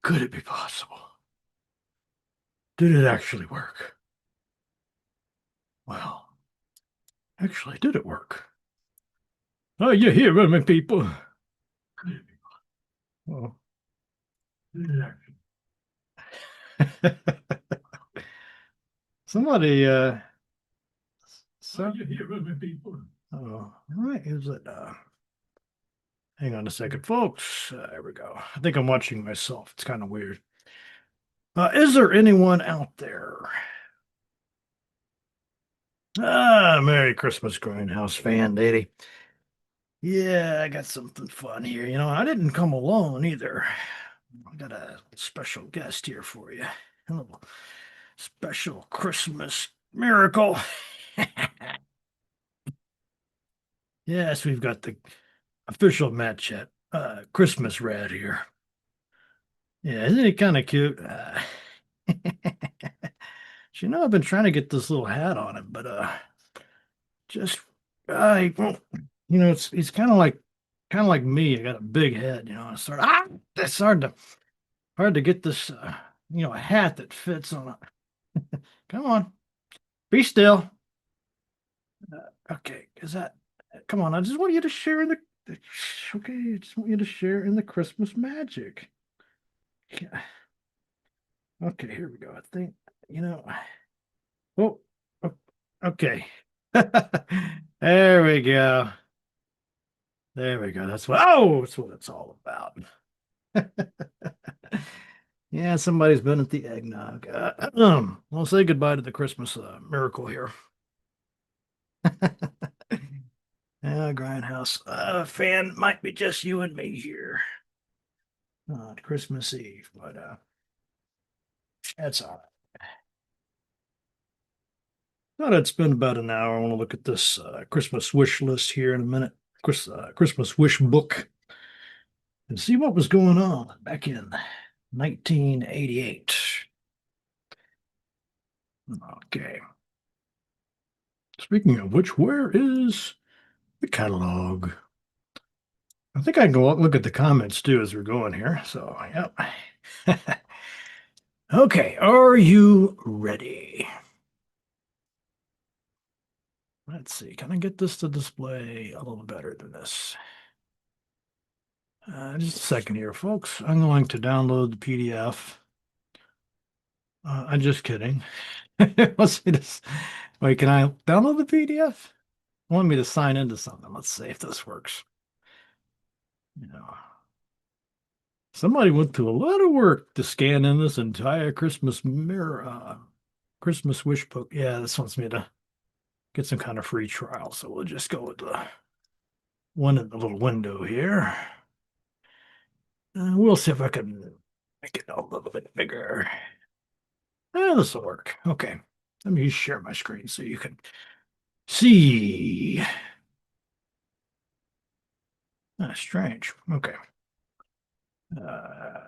Could it be possible? Did it actually work? Well, actually, did it work? Are you hearing me, people? Could it be possible? Did it actually? Somebody, so, are you hearing me, people? Oh, why is it, hang on a second, folks. There we go. I think I'm watching myself. It's kind of weird. Is there anyone out there? Merry Christmas, Grindhouse fan lady. Yeah, I got something fun here. I didn't come alone either. I got a special guest here for you. A little special Christmas miracle. Yes, we've got the official Matt Chat Christmas rat here. Yeah, isn't he kind of cute? I've been trying to get this little hat on him, but just he won't. He's kind of like me. I got a big head. It's hard to get this a hat that fits on it. Come on, be still. Okay, is that? Come on, I just want you to share in the. Okay, I just want you to share in the Christmas magic. Yeah. Okay, here we go. I think you know. Oh, okay. There we go. There we go. That's what it's all about. Yeah, somebody's been at the eggnog. I'll say goodbye to the Christmas miracle here. Yeah, Grindhouse fan might be just you and me here on Christmas Eve, but that's all right. Thought I'd spend about an hour. I want to look at this Christmas wish list here in a minute. Christmas wish book and see what was going on back in 1988. Okay. Speaking of which, where is the catalog? I think I can go look at the comments too as we're going here. So, yep. Okay, are you ready? Let's see. Can I get this to display a little better than this? Just a second here, folks. I'm going to download the PDF. I'm just kidding. Let's see this. Wait, can I download the PDF? Want me to sign into something? Let's see if this works. You know, somebody went through a lot of work to scan in this entire Christmas wish book. Yeah, this wants me to get some kind of free trial, so we'll just go with the one in the little window here. We'll see if I can make it a little bit bigger. This will work. Okay. Let me share my screen so you can see. Strange. Okay.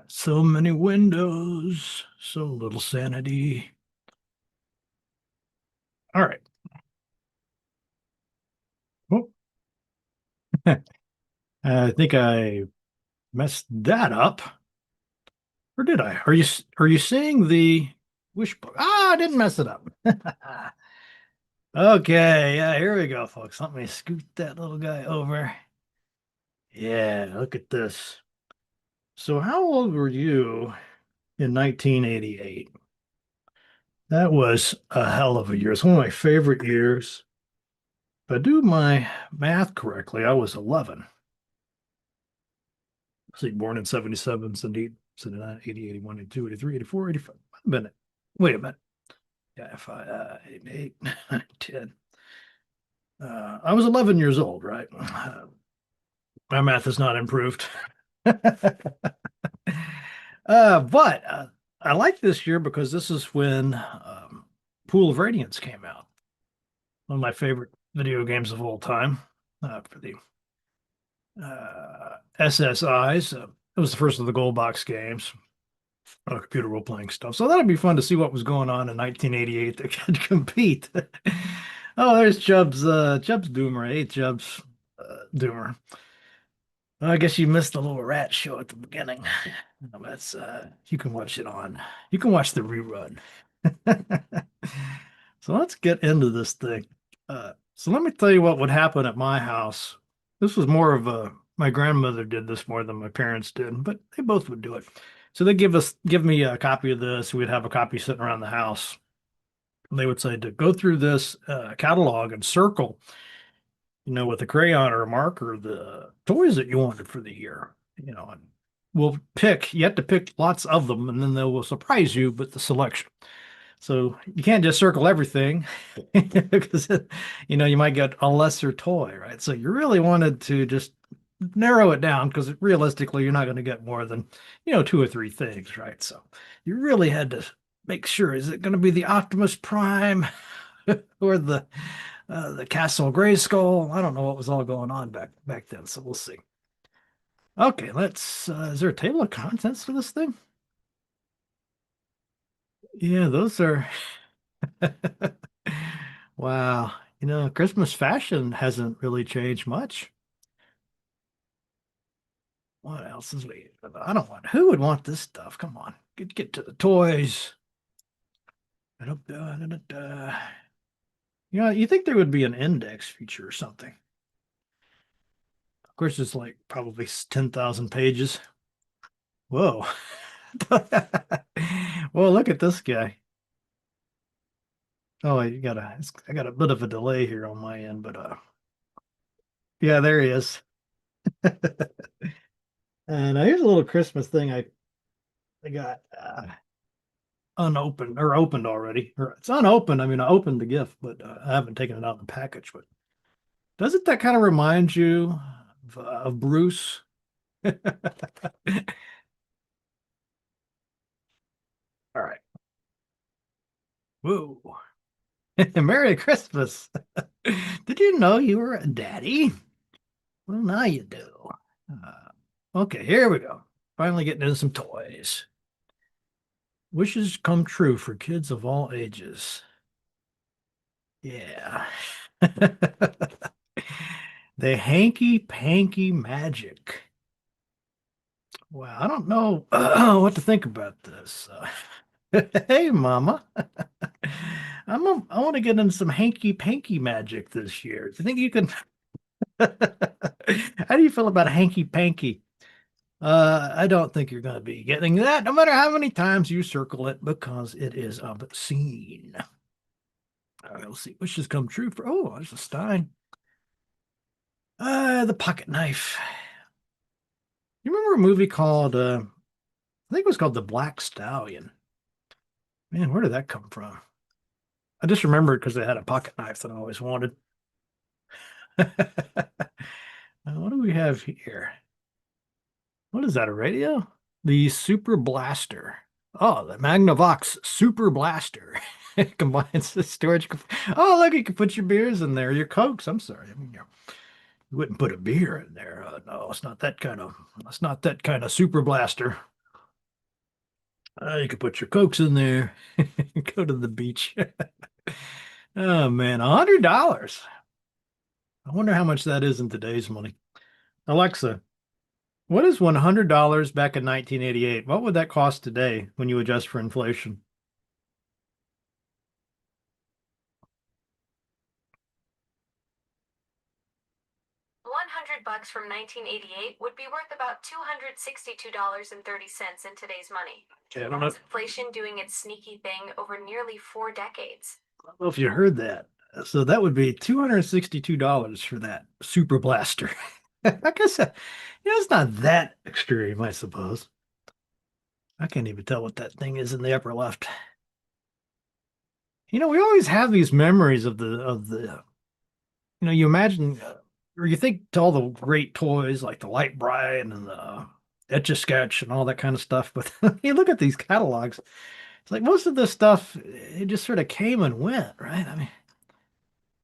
So many windows, so little sanity. All right. Oh, I think I messed that up. Or did I? Are you seeing the wish book? I didn't mess it up. Okay, yeah, here we go, folks. Let me scoot that little guy over. Yeah, look at this. So how old were you in 1988? That was a hell of a year. It's one of my favorite years. If I do my math correctly, I was 11. See, born in 77, 78, 79, 80, 81, 82, 83, 84, 85. Wait a minute. Wait a minute. Yeah, if I, 8, 9, 10. I was 11 years old, right? My math has not improved. But I like this year because this is when Pool of Radiance came out. One of my favorite video games of all time for the SSIs. It was the first of the gold box games, computer role playing stuff. So that'd be fun to see what was going on in 1988 that could compete. Oh, there's Chubb's Doomer, 8 Chubb's Doomer. Well, I guess you missed the little rat show at the beginning. That's you can watch it on. You can watch the rerun. So let's get into this thing. So let me tell you what would happen at my house. This was more of a my grandmother did this more than my parents did, but they both would do it. So they give me a copy of this. We'd have a copy sitting around the house. And they would say to go through this catalog and circle, with a crayon or a marker, the toys that you wanted for the year, and we'll pick, you have to pick lots of them, and then they will surprise you with the selection. So you can't just circle everything because, you might get a lesser toy, right? So you really wanted to just narrow it down because realistically, you're not going to get more than, two or three things, right? So you really had to make sure, is it going to be the Optimus Prime or the Castle Grayskull? I don't know what was all going on back then, so we'll see. Okay, let's. Is there a table of contents for this thing? Yeah, those are. Wow. Christmas fashion hasn't really changed much. What else is we? I don't want. Who would want this stuff? Come on, get to the toys. You think there would be an index feature or something? Of course, it's like probably 10,000 pages. Whoa. Well, look at this guy. Oh, I got a bit of a delay here on my end, but yeah, there he is. And here's a little Christmas thing I got unopened or opened already. Or it's unopened. I mean, I opened the gift, but I haven't taken it out of the package. But doesn't that kind of remind you of Bruce? All right. Whoa. Merry Christmas. Did you know you were a daddy? Well, now you do. Okay, here we go. Finally getting into some toys. Wishes come true for kids of all ages. Yeah. The hanky panky magic. Well, I don't know what to think about this. Hey, Mama. I want to get into some hanky panky magic this year. Do you think you can? How do you feel about hanky panky? I don't think you're going to be getting that, no matter how many times you circle it, because it is obscene. All right, let's see. Wishes come true for. Oh, there's a Stein. The pocket knife. You remember a movie called? I think it was called The Black Stallion. Man, where did that come from? I just remembered because they had a pocket knife that I always wanted. What do we have here? What is that, a radio? The Super Blaster. Oh, the Magnavox Super Blaster. It combines the storage. Oh, look, you can put your beers in there, your Cokes. I'm sorry. I mean, you wouldn't put a beer in there. No, it's not that kind of Super Blaster. You could put your Cokes in there. Go to the beach. Oh man, $100. I wonder how much that is in today's money. Alexa, what is $100 back in 1988? What would that cost today when you adjust for inflation? $100 from 1988 would be worth about $262.30 in today's money. Okay, I don't know. That's inflation doing its sneaky thing over nearly 4 decades. I don't know if you heard that. So that would be $262 for that Super Blaster. I guess it's not that extreme, I suppose. I can't even tell what that thing is in the upper left. We always have these memories of the you imagine or you think to all the great toys like the Light Bright and the Etch-a-Sketch and all that kind of stuff, but you look at these catalogs, it's like most of this stuff it just sort of came and went, right? I mean,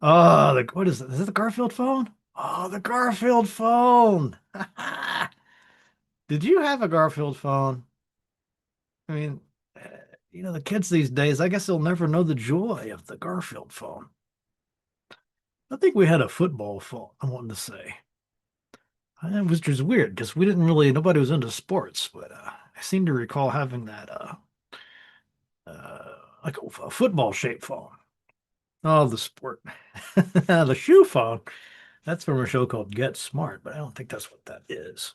oh, what is it? Is it the Garfield phone? Oh, the Garfield phone. Did you have a Garfield phone? I mean, the kids these days, I guess they'll never know the joy of the Garfield phone. I think we had a football phone, I wanted to say. Which was weird because we didn't really, nobody was into sports, but I seem to recall having that like a football shaped phone. Oh, the sport. The shoe phone. That's from a show called Get Smart, but I don't think that's what that is.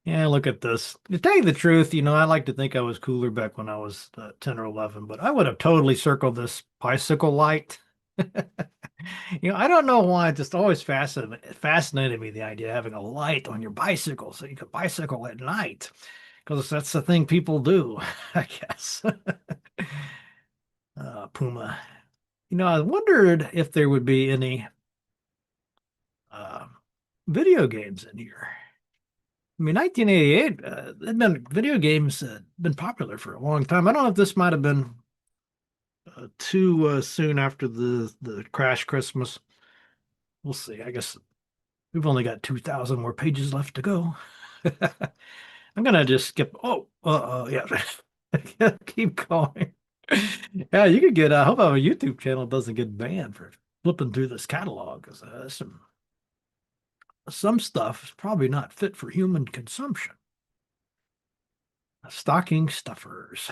Yeah, look at this. To tell you the truth, I like to think I was cooler back when I was 10 or 11, but I would have totally circled this bicycle light. I don't know why it just always fascinated me, the idea of having a light on your bicycle so you could bicycle at night, because that's the thing people do, I guess. Puma. I wondered if there would be any uh, video games in here. I mean, 1988, video games been popular for a long time. I don't know if this might have been too soon after the Crash Christmas. We'll see. I guess we've only got 2,000 more pages left to go. I'm gonna just skip. Oh, yeah. Keep going. Yeah, you could get. I hope our YouTube channel doesn't get banned for flipping through this catalog, because some stuff is probably not fit for human consumption. Stocking stuffers.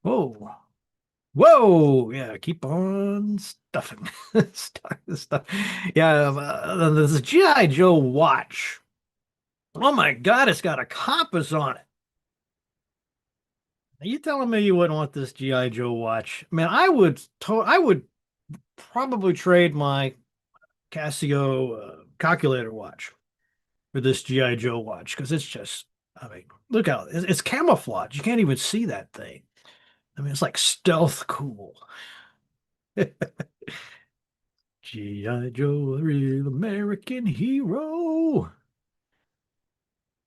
Whoa. Whoa. Yeah, keep on stuffing. Stuff. Yeah, there's a G.I. Joe watch. Oh my God, it's got a compass on it. Are you telling me you wouldn't want this G.I. Joe watch? Man, I would probably trade my Casio calculator watch for this G.I. Joe watch, because it's just, I mean, look out, it's camouflage. You can't even see that thing. I mean, it's like stealth cool. G.I. Joe, a real American hero.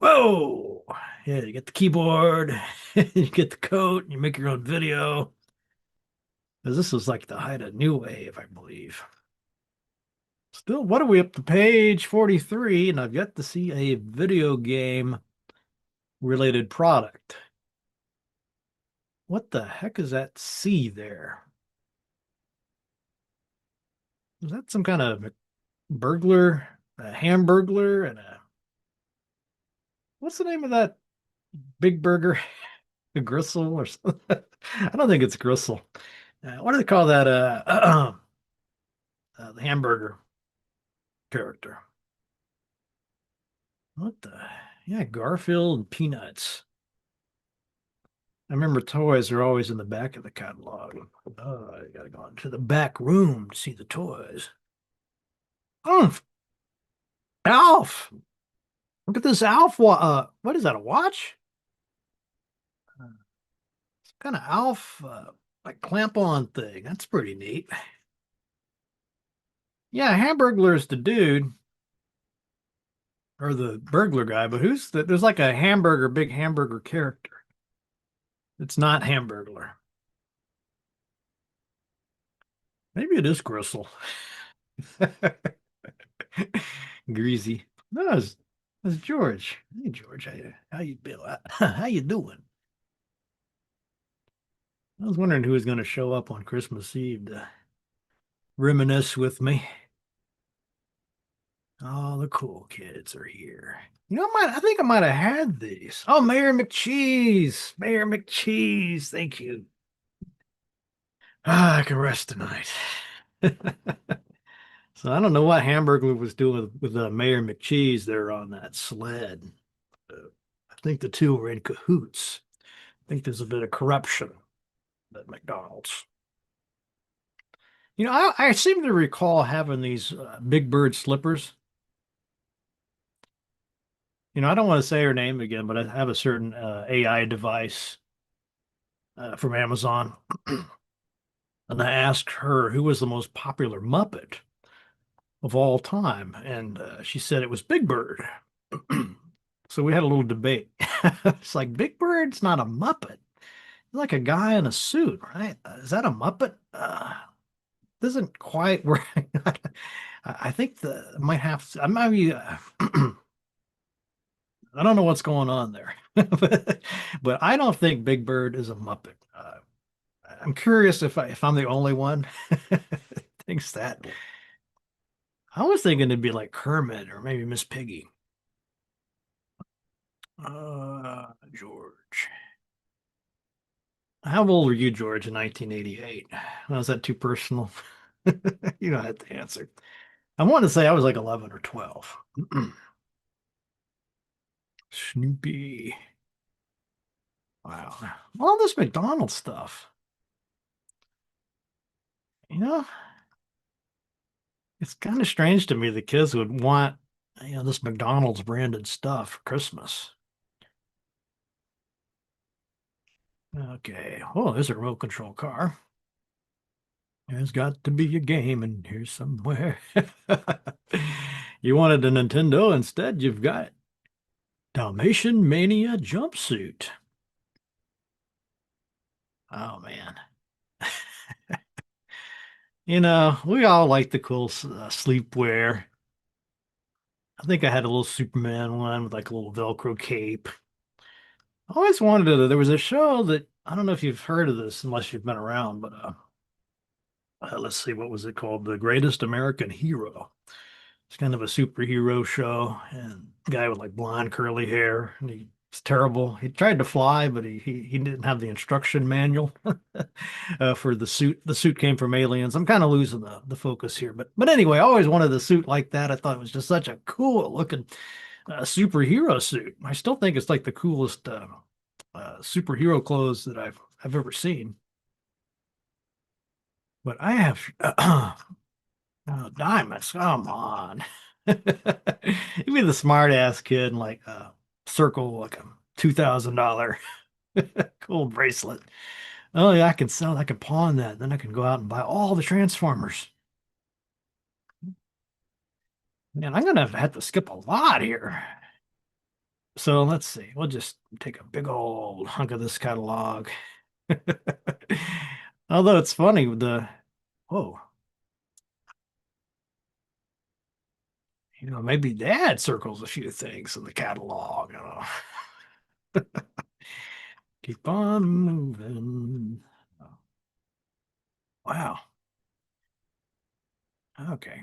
Whoa! Yeah, you get the keyboard, you get the coat, and you make your own video. Because this was like the height of New Wave, I believe. Still, what are we up to page 43? And I've yet to see a video game related product. What the heck is that C there? Is that some kind of burglar, a hamburglar, and a what's the name of that big burger? A gristle or something? I don't think it's gristle. What do they call that? The hamburger character. What the? Yeah, Garfield and Peanuts. I remember toys are always in the back of the catalog. Oh, I gotta go into the back room to see the toys. Oomph! Alf! Look at this Alf. What is that? A watch? It's kind of Alf, like clamp on thing. That's pretty neat. Yeah, Hamburglar's the dude or the burglar guy, but there's like a big hamburger character. It's not Hamburglar. Maybe it is Gristle. Greasy. No, it's George. Hey, George, how you been? How you doing? I was wondering who was going to show up on Christmas Eve to reminisce with me. All the cool kids are here. I think I might have had these. Oh, Mayor McCheese. Mayor McCheese. Thank you. I can rest tonight. So I don't know what Hamburglar was doing with Mayor McCheese there on that sled. I think the two were in cahoots. I think there's a bit of corruption at McDonald's. I seem to recall having these Big Bird slippers. I don't want to say her name again, but I have a certain AI device from Amazon. And I asked her who was the most popular Muppet of all time. And she said it was Big Bird. So we had a little debate. It's like Big Bird's not a Muppet. He's like a guy in a suit, right? Is that a Muppet? Doesn't quite work. I think the might have to, I might be I don't know what's going on there. But I don't think Big Bird is a Muppet. I'm curious if I'm the only one thinks that. I was thinking it'd be like Kermit or maybe Miss Piggy. George. How old were you, George, in 1988? Was that too personal? You don't have to answer. I want to say I was like 11 or 12. Snoopy. Wow. All this McDonald's stuff. You know, it's kind of strange to me the kids would want, this McDonald's branded stuff for Christmas. Okay. Oh, there's a remote control car. There's got to be a game in here somewhere. You wanted a Nintendo, instead you've got Dalmatian Mania jumpsuit. Oh man. We all like the cool sleepwear. I think I had a little Superman one with like a little Velcro cape. I always wanted to, there was a show that I don't know if you've heard of this unless you've been around, but let's see, what was it called? The Greatest American Hero. It's kind of a superhero show, and a guy with like blonde curly hair, and he's terrible. He tried to fly, but he didn't have the instruction manual for the suit. The suit came from aliens. I'm kind of losing the focus here, but anyway, I always wanted a suit like that. I thought it was just such a cool looking superhero suit. I still think it's like the coolest superhero clothes that I've ever seen. But I have diamonds. Come on. You'd be the smart ass kid and like circle like a $2,000 cool bracelet. Oh yeah, I can sell, I can pawn that. Then I can go out and buy all the Transformers. Man, I'm gonna have to skip a lot here. So let's see. We'll just take a big old hunk of this catalog. Although it's funny with whoa, maybe Dad circles a few things in the catalog. Keep on moving. Wow. Okay.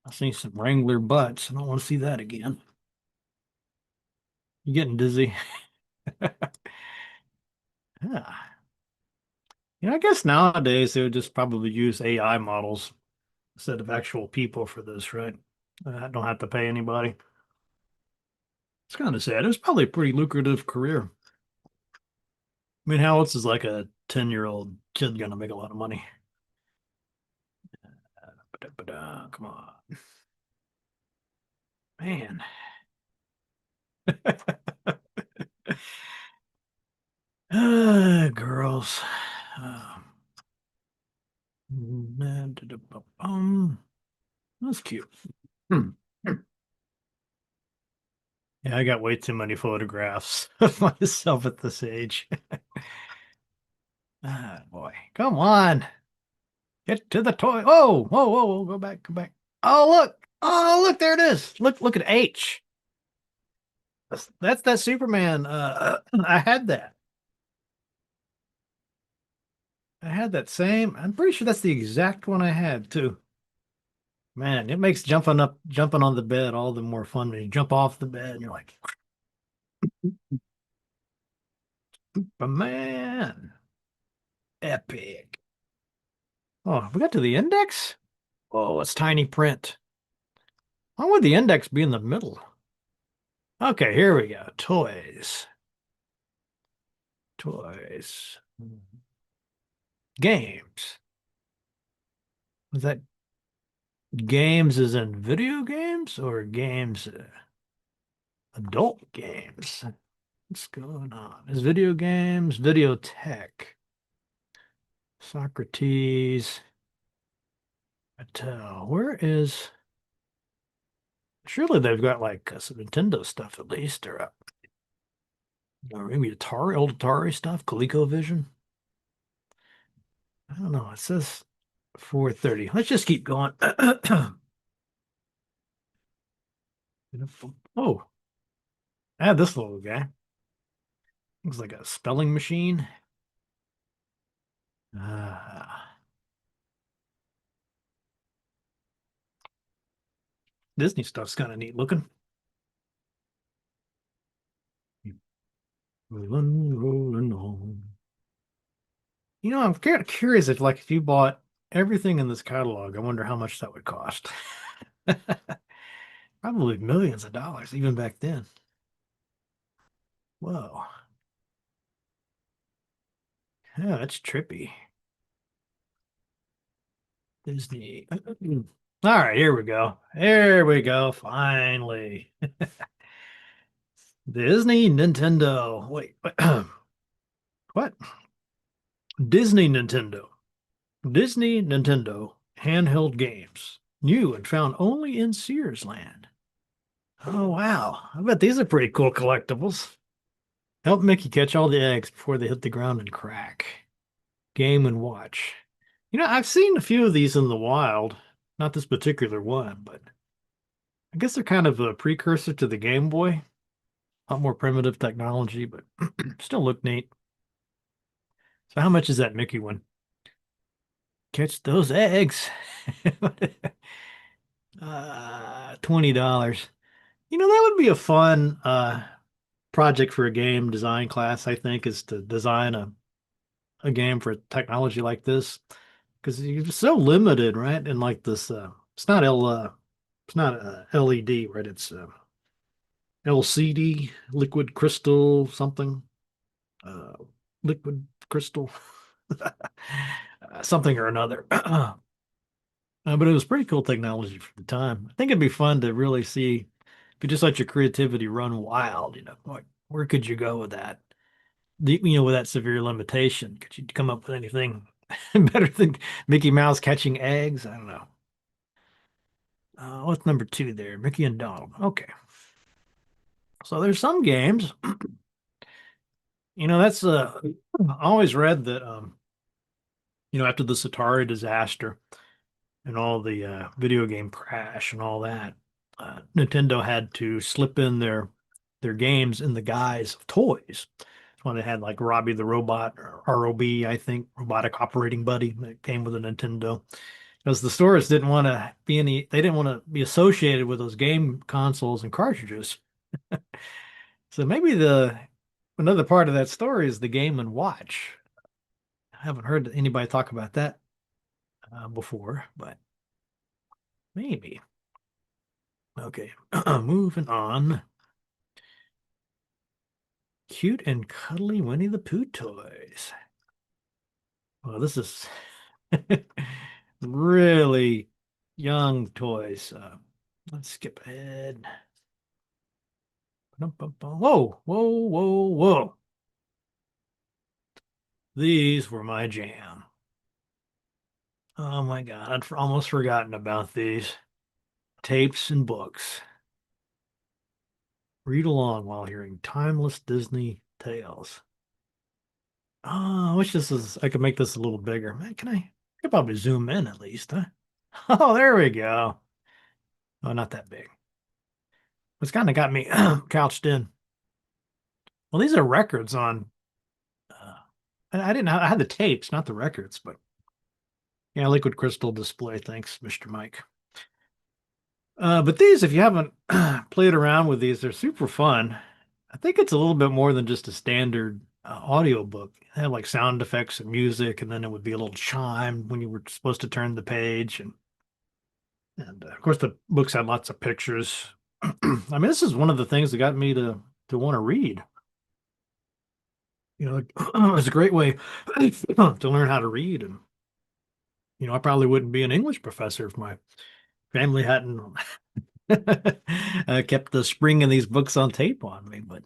I see some Wrangler butts. I don't want to see that again. You getting dizzy? Yeah. I guess nowadays they would just probably use AI models instead of actual people for this, right? I don't have to pay anybody. It's kind of sad. It's probably a pretty lucrative career. I mean, how else is like a 10-year-old kid gonna make a lot of money? Come on, man. Girls. That's cute. Hmm. Yeah, I got way too many photographs of myself at this age. Ah, boy. Come on. Get to the toy. Oh, whoa, whoa, whoa. Go back, go back. Oh, look. Oh, look, there it is. Look at H. That's that Superman. I had that. I had that same. I'm pretty sure that's the exact one I had too. Man, it makes jumping on the bed all the more fun when you jump off the bed and you're like, but man, epic. Oh, we got to the index? Oh, it's tiny print. Why would the index be in the middle? Okay, here we go. Toys. Toys. Games. Was that games as in video games or games, adult games? What's going on? Is video games, video tech, Socrates, Mattel. Where is, surely they've got like some Nintendo stuff at least, or maybe Atari, old Atari stuff, ColecoVision. I don't know. It says 4:30. Let's just keep going. Oh, I had this little guy. Looks like a spelling machine. Ah, Disney stuff's kind of neat looking. Rolling, rolling on. I'm kind of curious if you bought everything in this catalog, I wonder how much that would cost. Probably millions of dollars, even back then. Whoa. Yeah, that's trippy. Disney. All right, here we go. Here we go. Finally. Disney, Nintendo. Wait, what? Disney, Nintendo. Disney, Nintendo. Handheld games. New and found only in Sears land. Oh, wow. I bet these are pretty cool collectibles. Help Mickey catch all the eggs before they hit the ground and crack. Game and watch. I've seen a few of these in the wild. Not this particular one, but I guess they're kind of a precursor to the Game Boy. A lot more primitive technology, but still look neat. So how much is that Mickey one? Catch those eggs. $20. That would be a fun project for a game design class, I think, is to design a game for technology like this. Because you're just so limited, right? And like this, it's not LED, right? It's LCD, liquid crystal, something, uh, liquid crystal, something or another. But it was pretty cool technology for the time. I think it'd be fun to really see if you just let your creativity run wild. Like where could you go with that? With that severe limitation, could you come up with anything better than Mickey Mouse catching eggs? I don't know. What's number two there? Mickey and Donald. Okay. So there's some games. That's I always read that after the Atari disaster and all the video game crash and all that, Nintendo had to slip in their games in the guise of toys. That's when they had like Robbie the Robot, or ROB, I think, Robotic Operating Buddy, that came with a Nintendo. Because the stores they didn't want to be associated with those game consoles and cartridges. So maybe another part of that story is the Game and Watch. I haven't heard anybody talk about that before, but maybe. Okay, moving on. Cute and cuddly Winnie the Pooh toys. Well, this is really young toys. Let's skip ahead. Whoa, whoa, whoa, whoa. These were my jam. Oh my God, I'd almost forgotten about these tapes and books. Read along while hearing timeless Disney tales. Oh, I wish I could make this a little bigger. Man, I could probably zoom in at least, huh? Oh, there we go. Oh, not that big. It's kind of got me couched in. Well, these are records on, uh, I didn't know, I had the tapes, not the records, but yeah, liquid crystal display. Thanks, Mr. Mike. But these, if you haven't played around with these, they're super fun. I think it's a little bit more than just a standard audio book. They have like sound effects and music, and then it would be a little chime when you were supposed to turn the page, and of course the books had lots of pictures. I mean, this is one of the things that got me to want to read. It's a great way to learn how to read, and I probably wouldn't be an English professor if my family hadn't kept the spring in these books on tape on me. But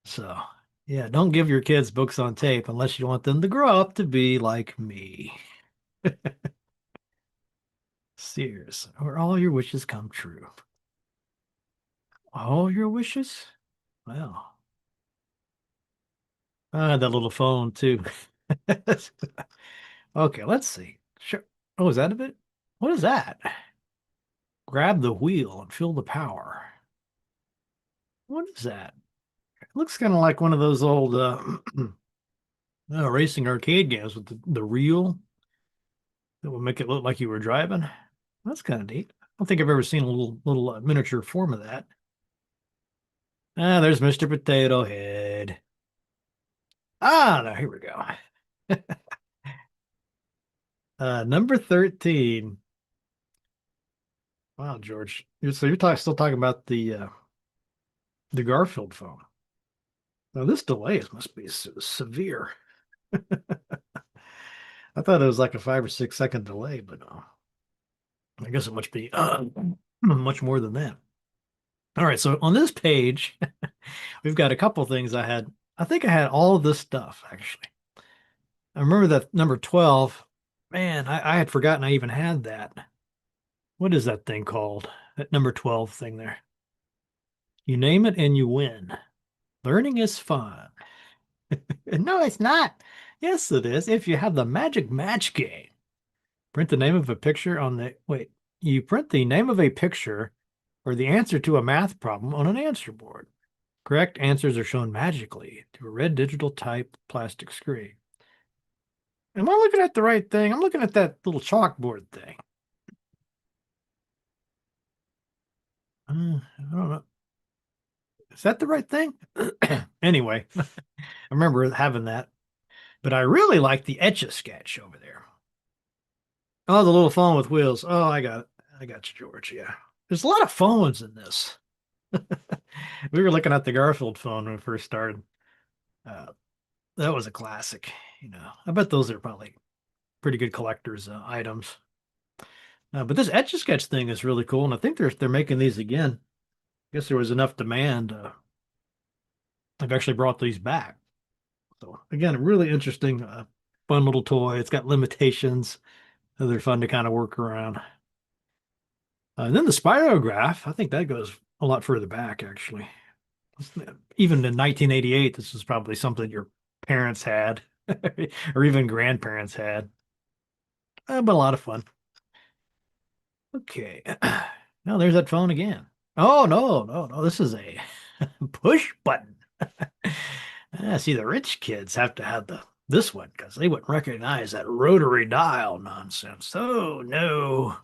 so, yeah, don't give your kids books on tape unless you want them to grow up to be like me. Sears, where all your wishes come true. All your wishes? Well, I had that little phone too. Okay, let's see. Sure. Oh, is that a bit? What is that? Grab the wheel and feel the power. What is that? It looks kind of like one of those old racing arcade games with the reel that would make it look like you were driving. That's kind of neat. don't think I've ever seen a little miniature form of that. Ah, there's Mr. Potato Head. Ah, now here we go. Number 13. Wow, George. So you're still talking about the Garfield phone. Now this delay must be severe. I thought it was like a 5 or 6 second delay, but no. I guess it must be much more than that. All right, so on this page, we've got a couple things I had. I think I had all of this stuff actually. I remember that number 12. Man, I had forgotten I even had that. What is that thing called? That number 12 thing there. You name it and you win. Learning is fun. No, it's not. Yes, it is. If you have the Magic Match game, print the name of a picture on the, wait, you print the name of a picture or the answer to a math problem on an answer board. Correct answers are shown magically to a red digital type plastic screen. Am I looking at the right thing? I'm looking at that little chalkboard thing. I don't know. Is that the right thing? Anyway, I remember having that, but I really like the Etch-a-Sketch over there. Oh, the little phone with wheels. Oh, I got it. I got you, George. Yeah. There's a lot of phones in this. We were looking at the Garfield phone when we first started. Uh, that was a classic. I bet those are probably pretty good collector's items. But this Etch-a-Sketch thing is really cool, and I think they're making these again. I guess there was enough demand. They've actually brought these back. So again, a really interesting, fun little toy. It's got limitations. So they're fun to kind of work around. And then the spirograph, I think that goes a lot further back, actually. Even in 1988, this is probably something your parents had, or even grandparents had. But a lot of fun. Okay. Now there's that phone again. Oh, no, no, no. This is a push button. See, the rich kids have to have this one because they wouldn't recognize that rotary dial nonsense. Oh, no.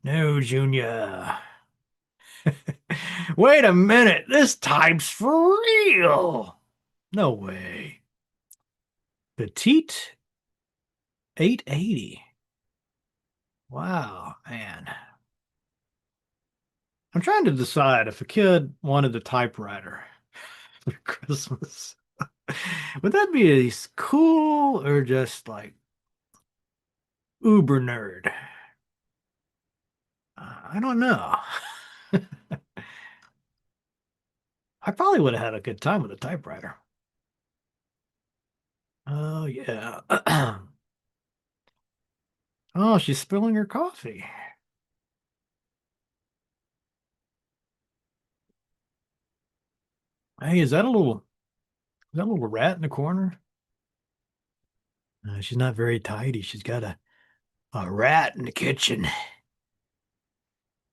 No, Junior. Wait a minute. This type's for real. No way. Petite 880. Wow, man. I'm trying to decide if a kid wanted a typewriter for Christmas. Would that be as cool or just like uber nerd? I don't know. I probably would have had a good time with a typewriter. Oh, yeah. Oh, she's spilling her coffee. Hey, is that a little rat in the corner? She's not very tidy. She's got a rat in the kitchen.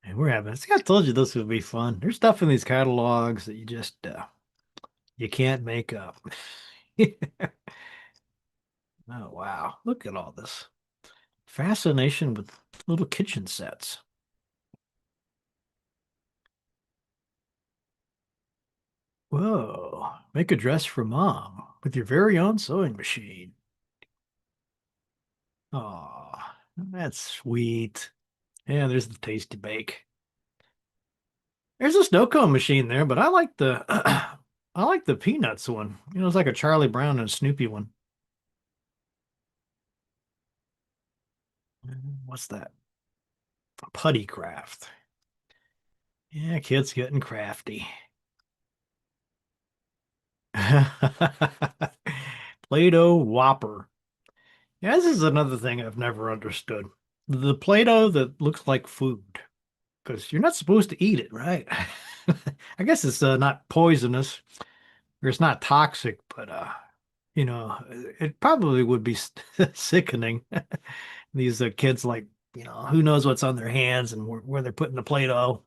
And we're having, see, I told you this would be fun. There's stuff in these catalogs that you can't make up. Oh, wow. Look at all this fascination with little kitchen sets. Whoa. Make a dress for mom with your very own sewing machine. Oh, that's sweet. Yeah, there's the tasty bake. There's a snow cone machine there, but I like the I like the peanuts one. It's like a Charlie Brown and a Snoopy one. What's that? Putty craft. Yeah, kids getting crafty. Play-Doh Whopper. Yeah, this is another thing I've never understood. The Play-Doh that looks like food, because you're not supposed to eat it, right? I guess it's not poisonous or it's not toxic, but it probably would be sickening. These kids, like, who knows what's on their hands and where they're putting the Play-Doh.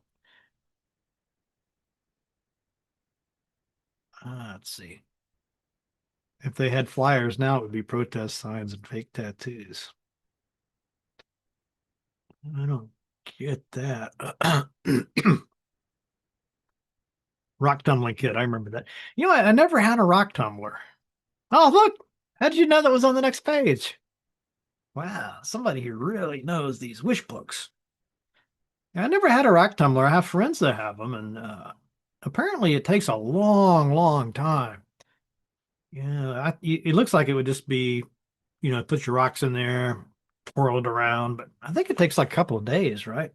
Let's see. If they had flyers now, it would be protest signs and fake tattoos. I don't know. Get that. Rock tumbling kid. I remember that. You know, I never had a rock tumbler. Oh, look. How did you know that was on the next page? Wow, somebody who really knows these wish books. I never had a rock tumbler. I have friends that have them, and apparently it takes a long, long time. Yeah, it looks like it would just be, put your rocks in there, twirl it around, but I think it takes like a couple of days, right?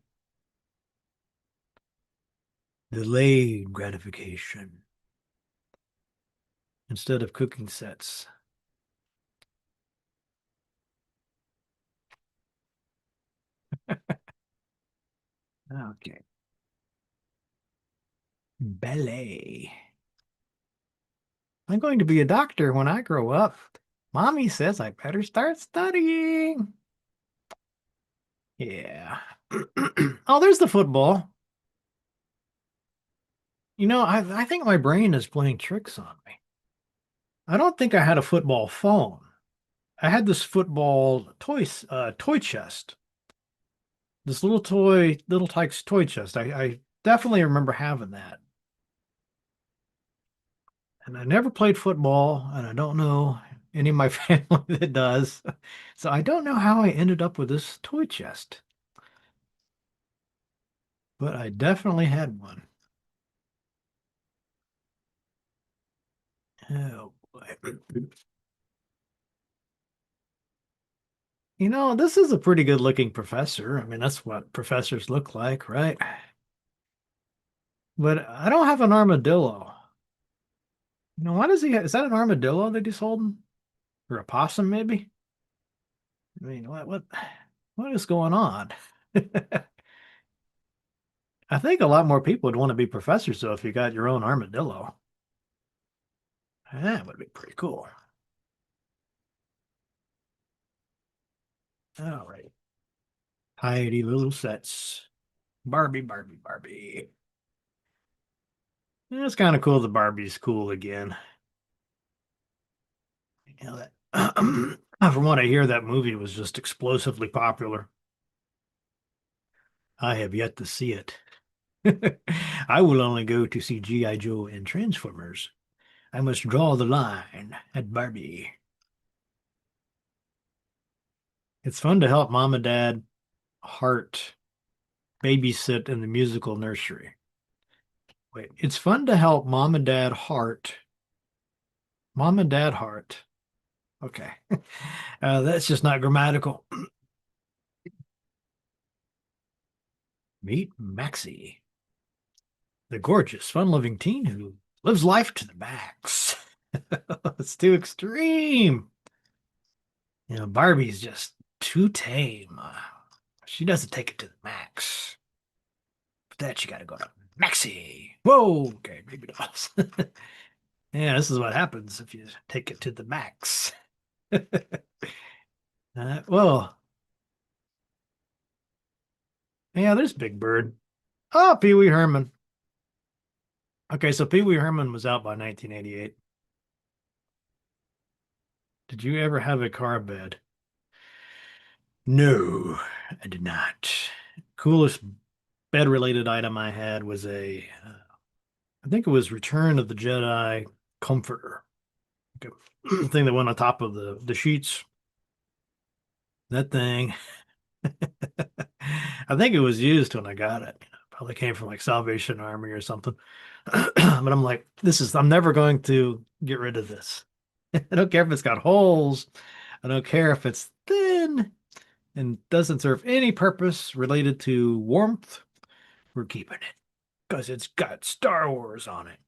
Delayed gratification instead of cooking sets. Okay. Ballet. I'm going to be a doctor when I grow up. Mommy says I better start studying. Yeah. Oh, there's the football. I think my brain is playing tricks on me. I don't think I had a football phone. I had this football toy chest. This little Tykes toy chest. I definitely remember having that. And I never played football, and I don't know any of my family that does. So I don't know how I ended up with this toy chest, but I definitely had one. Oh boy. This is a pretty good looking professor. I mean, that's what professors look like, right? But I don't have an armadillo. Why does he is that an armadillo that he's holding? Or a possum, maybe? I mean, what is going on? I think a lot more people would want to be professors, though, if you got your own armadillo. That would be pretty cool. All right. Tidy little sets. Barbie, Barbie, Barbie. Yeah, it's kind of cool the Barbie's cool again. That from what I hear, that movie was just explosively popular. I have yet to see it. I will only go to see G.I. Joe and Transformers. I must draw the line at Barbie. It's fun to help mom and dad Hart babysit in the musical nursery. Wait, it's fun to help mom and dad Hart. Okay. That's just not grammatical. Meet Maxie, the gorgeous, fun-loving teen who lives life to the max. It's too extreme. Barbie's just too tame. She doesn't take it to the max. For that, you got to go to Maxie. Whoa, okay, maybe not. Yeah, this is what happens if you take it to the max. Well, yeah, there's Big Bird. Oh, Pee Wee Herman. Okay, so Pee Wee Herman was out by 1988. Did you ever have a car bed? No, I did not. Coolest bed-related item I had was I think it was Return of the Jedi comforter. Okay. Thing that went on top of the sheets. That thing. I think it was used when I got it. Probably came from like Salvation Army or something. But I'm like, I'm never going to get rid of this. I don't care if it's got holes. I don't care if it's thin and doesn't serve any purpose related to warmth. We're keeping it because it's got Star Wars on it.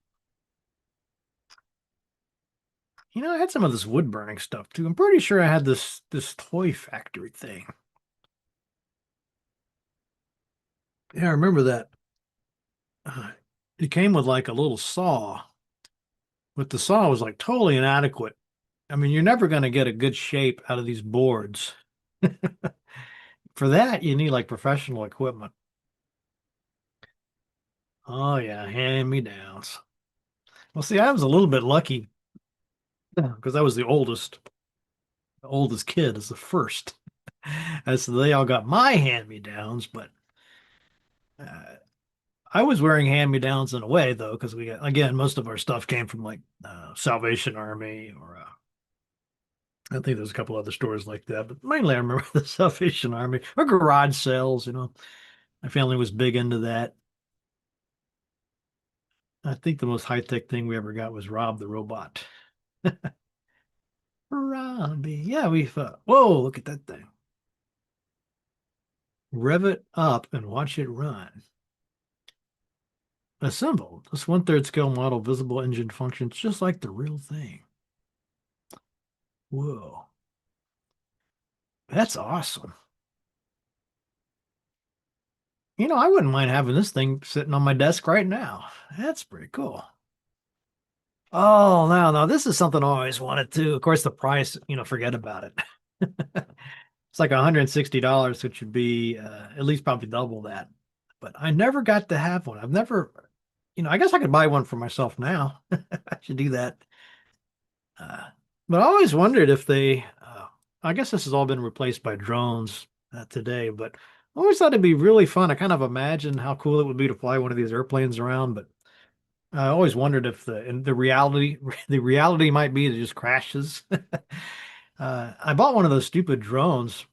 I had some of this wood burning stuff too. I'm pretty sure I had this toy factory thing. Yeah, I remember that. Uh, it came with like a little saw, but the saw was like totally inadequate. I mean, you're never going to get a good shape out of these boards. For that, you need like professional equipment. Oh yeah, hand-me-downs. Well, see, I was a little bit lucky because I was the oldest. The oldest kid is the first. And so they all got my hand-me-downs, but Uh, I was wearing hand-me-downs in a way though, because we got again most of our stuff came from like Salvation Army or I think there's a couple other stores like that, but mainly I remember the Salvation Army or garage sales. My family was big into that. I think the most high-tech thing we ever got was Rob the Robot. Robbie. Yeah, whoa, look at that thing. Rev it up and watch it run. Assembled. This one-third scale model visible engine functions just like the real thing. Whoa. That's awesome. I wouldn't mind having this thing sitting on my desk right now. That's pretty cool. Oh, now, this is something I always wanted to. Of course, the price, forget about it. It's like $160, which would be at least probably double that. But I never got to have one. I've never, I guess I could buy one for myself now. I should do that. Uh, but I always wondered if I guess this has all been replaced by drones today, but I always thought it'd be really fun. I kind of imagine how cool it would be to fly one of these airplanes around, but I always wondered if the reality, the reality might be that it just crashes. I bought one of those stupid drones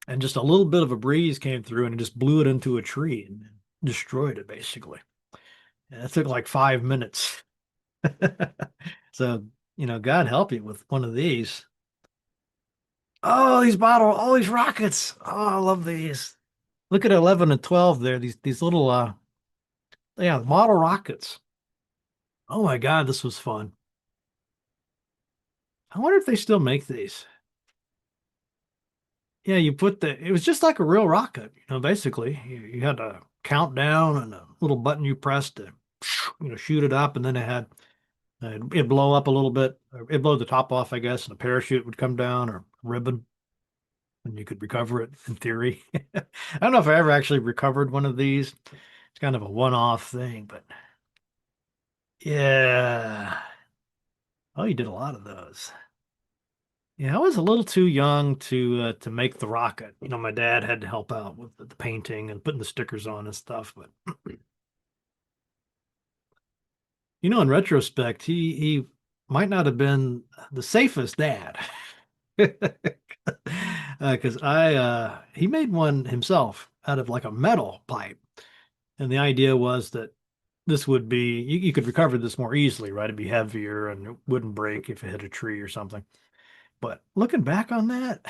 and just a little bit of a breeze came through and it just blew it into a tree and destroyed it basically. And it took like 5 minutes. So, God help you with one of these. Oh, all these rockets. Oh, I love these. Look at 11 and 12 there. These little yeah, model rockets. Oh my God, this was fun. I wonder if they still make these. Yeah, it was just like a real rocket, basically. You had a countdown and a little button you pressed to, shoot it up, and then it'd blow up a little bit. It'd blow the top off, I guess, and a parachute would come down or a ribbon, and you could recover it in theory. I don't know if I ever actually recovered one of these. It's kind of a one-off thing, but yeah. Oh, you did a lot of those. Yeah, I was a little too young to make the rocket. My dad had to help out with the painting and putting the stickers on and stuff. But in retrospect, he might not have been the safest dad. Because he made one himself out of like a metal pipe, and the idea was that this would be you could recover this more easily, right? It'd be heavier and it wouldn't break if it hit a tree or something. But looking back on that,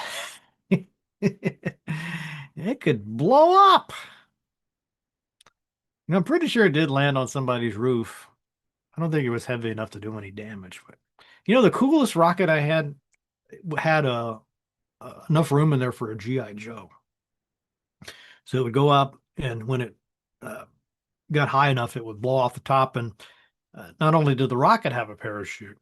it could blow up. I'm pretty sure it did land on somebody's roof. I don't think it was heavy enough to do any damage. But the coolest rocket I had enough room in there for a GI Joe. So it would go up, and when it uh, got high enough, it would blow off the top. And not only did the rocket have a parachute,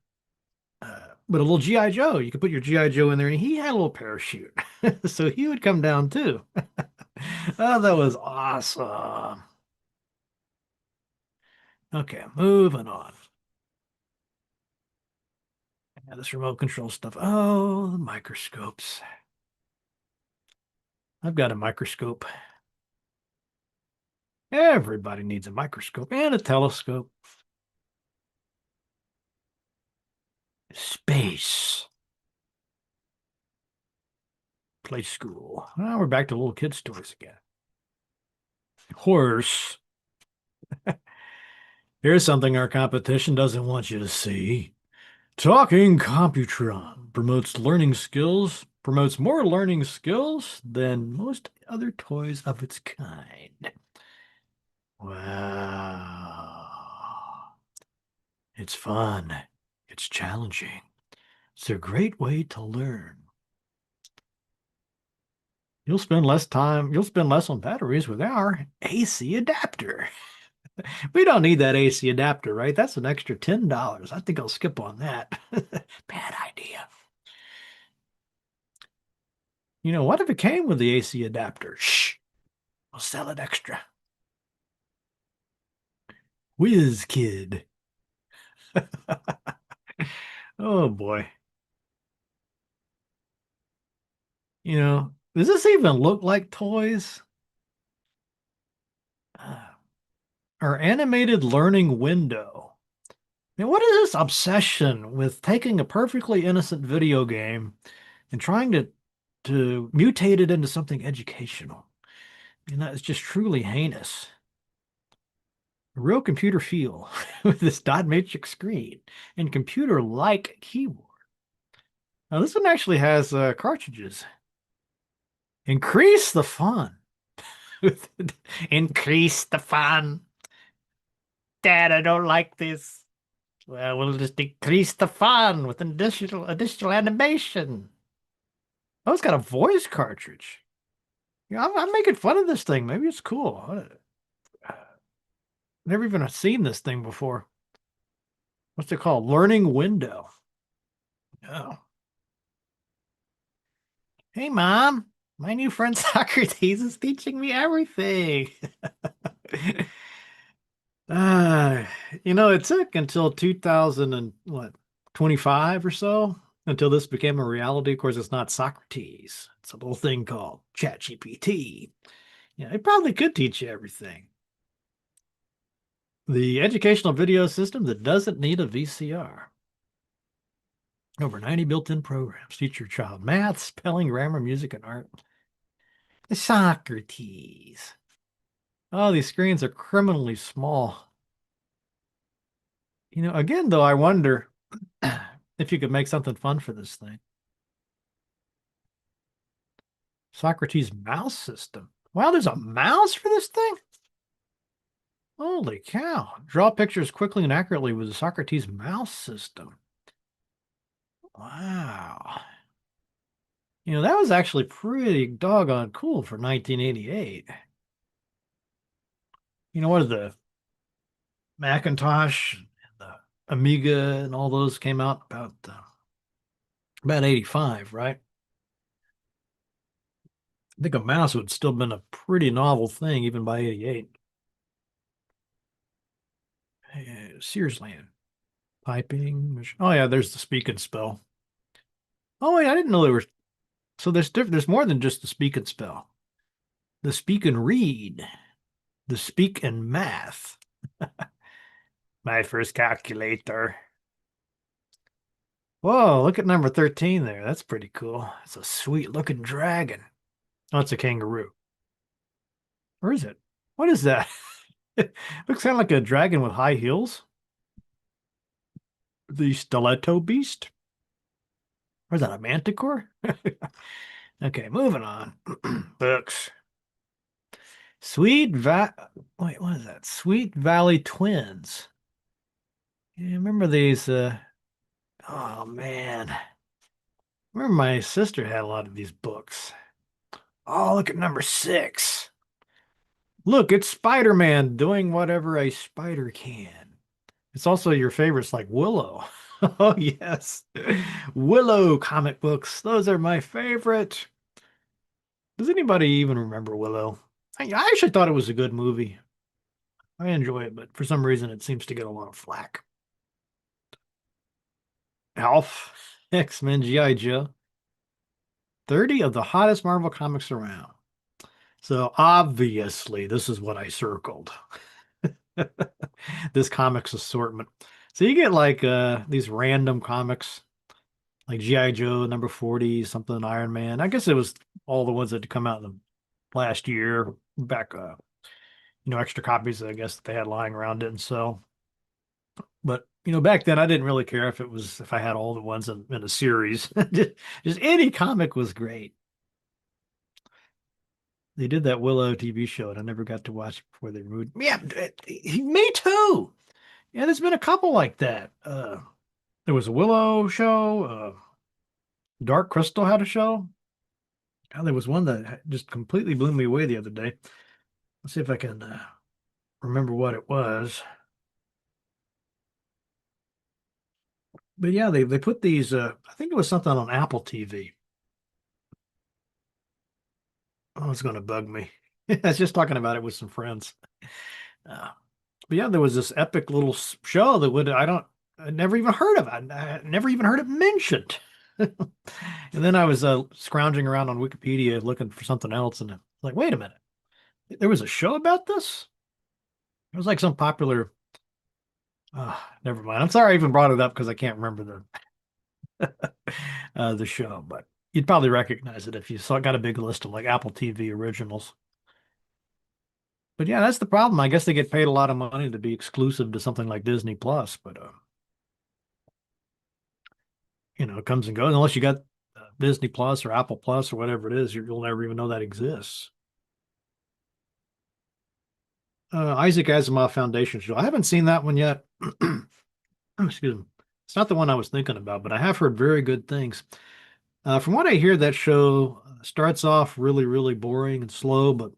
but a little GI Joe. You could put your GI Joe in there, and he had a little parachute, so he would come down too. Oh, that was awesome. Okay, moving on. Yeah, this remote control stuff. Oh, the microscopes. I've got a microscope. Everybody needs a microscope and a telescope. Space. Play school. Now we're back to little kids' toys again. Horse. Here's something our competition doesn't want you to see. Talking Computron promotes more learning skills than most other toys of its kind. Wow. It's fun. It's challenging. It's a great way to learn. You'll spend less on batteries with our AC adapter. We don't need that AC adapter, right? That's an extra $10. I think I'll skip on that. Bad idea. What if it came with the AC adapter? Shh, we'll sell it extra. Whiz Kid. Oh boy. Does this even look like toys? Our animated learning window. Now, what is this obsession with taking a perfectly innocent video game and trying to mutate it into something educational? It's just truly heinous. A real computer feel with this dot matrix screen and computer-like keyboard. Now, this one actually has cartridges. Increase the fun. Increase the fun. Dad, I don't like this. Well, we'll just increase the fun with an additional animation. Oh, it's got a voice cartridge. I'm making fun of this thing. Maybe it's cool. Never even seen this thing before. What's it called? Learning window. Oh. Hey, Mom. My new friend Socrates is teaching me everything. Uh, it took until 2000 and what, 25 or so until this became a reality. Of course, it's not Socrates. It's a little thing called ChatGPT. Yeah, it probably could teach you everything. The educational video system that doesn't need a VCR. Over 90 built-in programs teach your child math, spelling, grammar, music, and art. Socrates. Oh, these screens are criminally small. Again, though, I wonder if you could make something fun for this thing. Socrates mouse system. Wow, there's a mouse for this thing? Holy cow. Draw pictures quickly and accurately with the Socrates mouse system. Wow. That was actually pretty doggone cool for 1988. What are the Macintosh and the Amiga and all those came out about 85, right? I think a mouse would still been a pretty novel thing even by 88. Sears Land. Typing. Oh yeah, there's the speak and spell. Oh wait, I didn't know there were. So there's more than just the speak and spell. The speak and read. The speak and math. My first calculator. Whoa, look at number 13 there. That's pretty cool. It's a sweet looking dragon. Oh, it's a kangaroo. Where is it? What is that? It looks kind of like a dragon with high heels. The stiletto beast? Or is that a manticore? Okay, moving on. Books. Wait, what is that? Sweet Valley Twins. Yeah, remember these oh man. Remember my sister had a lot of these books. Oh, look at number 6. Look, it's Spider-Man doing whatever a spider can. It's also your favorites like Willow. Oh, yes. Willow comic books. Those are my favorite. Does anybody even remember Willow? I actually thought it was a good movie. I enjoy it, but for some reason it seems to get a lot of flack. Alf, X-Men, G.I. Joe. 30 of the hottest Marvel comics around. So obviously, this is what I circled. This comics assortment. So you get like these random comics like G.I. Joe number 40, something Iron Man. I guess it was all the ones that had come out in the last year back extra copies I guess that they had lying around didn't sell. But back then I didn't really care if I had all the ones in a series. Just any comic was great. They did that Willow TV show and I never got to watch it before they removed. Yeah, me too. Yeah, there's been a couple like that. There was a Willow show. Dark Crystal had a show. Oh, there was one that just completely blew me away the other day. Let's see if I can remember what it was. But yeah, they put these. I think it was something on Apple TV. Oh, it's going to bug me. I was just talking about it with some friends. Uh, but yeah, there was this epic little show that I never even heard of. I never even heard it mentioned. And then I was scrounging around on Wikipedia looking for something else, and like, wait a minute, there was a show about this? It was like some popular. Never mind. I'm sorry I even brought it up because I can't remember the show, but you'd probably recognize it if you saw got a big list of like Apple TV originals. But yeah, that's the problem. I guess they get paid a lot of money to be exclusive to something like Disney Plus, but it comes and goes. Unless you got Disney Plus or Apple Plus or whatever it is, you'll never even know that exists. Isaac Asimov Foundation show. I haven't seen that one yet. Excuse me. It's not the one I was thinking about, but I have heard very good things. From what I hear, that show starts off really, really boring and slow, but